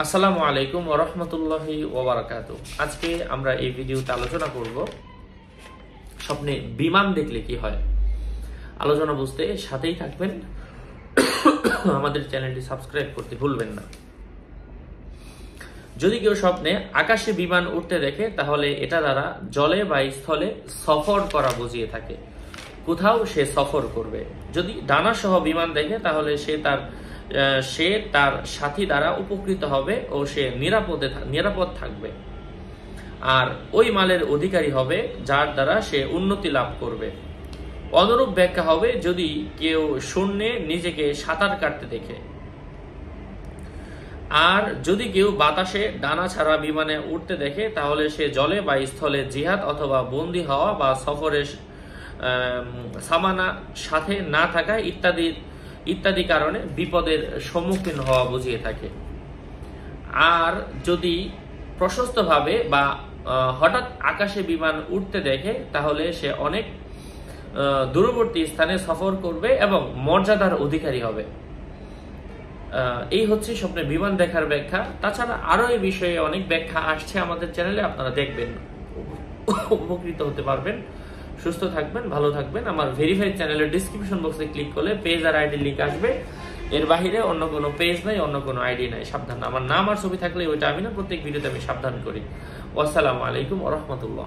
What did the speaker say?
আসসালামু আলাইকুম ওয়া রাহমাতুল্লাহি ওয়া বারাকাতুহু। আজকে আমরা এই ভিডিওতে আলোচনা করব স্বপ্নে বিমান দেখলে কি হয়। আলোচনা বুঝতে সাথেই থাকবেন। আমাদের চ্যানেলটি সাবস্ক্রাইব করতে ভুলবেন না। যদি কেউ স্বপ্নে আকাশে বিমান উঠতে দেখে তাহলে এটা দ্বারা জলে বা স্থলে সফর করা বুঝিয়ে থাকে। কোথাও সে সফর করবে। যদি ডানা সহ বিমান দেখে তাহলে সে তার সাথী দ্বারা উপকৃত হবে ও সে নিরাপদ থাকবে, আর ওই মালের অধিকারী হবে যার দ্বারা সে উন্নতি লাভ করবে। অনুরূপ ব্যাখ্যা হবে যদি কেউ শূন্যে নিজেকে সাঁতার কাটতে দেখে। আর যদি কেউ বাতাসে ডানা ছাড়া বিমানে উঠতে দেখে তাহলে সে জলে বা স্থলে জিহাদ অথবা বন্দী হওয়া বা সফরের সামানা সাথে না থাকা ইত্যাদি কারণে বিপদের সম্মুখীন হওয়া বুঝিয়ে থাকে। আর যদি প্রশস্তভাবে বা হঠাৎ আকাশে বিমান উঠতে দেখে তাহলে সে অনেক দূরবর্তী স্থানে সফর করবে এবং মর্যাদার অধিকারী হবে। এই হচ্ছে স্বপ্নে বিমান দেখার ব্যাখ্যা। তাছাড়া আরো এই বিষয়ে অনেক ব্যাখ্যা আসছে আমাদের চ্যানেলে, আপনারা দেখবেন, উপকৃত হতে পারবেন। সুস্থ থাকবেন, ভালো থাকবেন। আমার ভেরিফাইড চ্যানেলের ডিসক্রিপশন বক্সে ক্লিক করলে পেজ আর আইডি লিংক আসবে। এর বাহিরে অন্য কোনো পেজ নাই, অন্য কোনো আইডি নাই, সাবধান। আমার নাম আর ছবি থাকলে ওইটা আমি না, প্রত্যেক ভিডিওতে আমি সাবধান করি। আসসালামু আলাইকুম ওয়া রাহমাতুল্লাহ।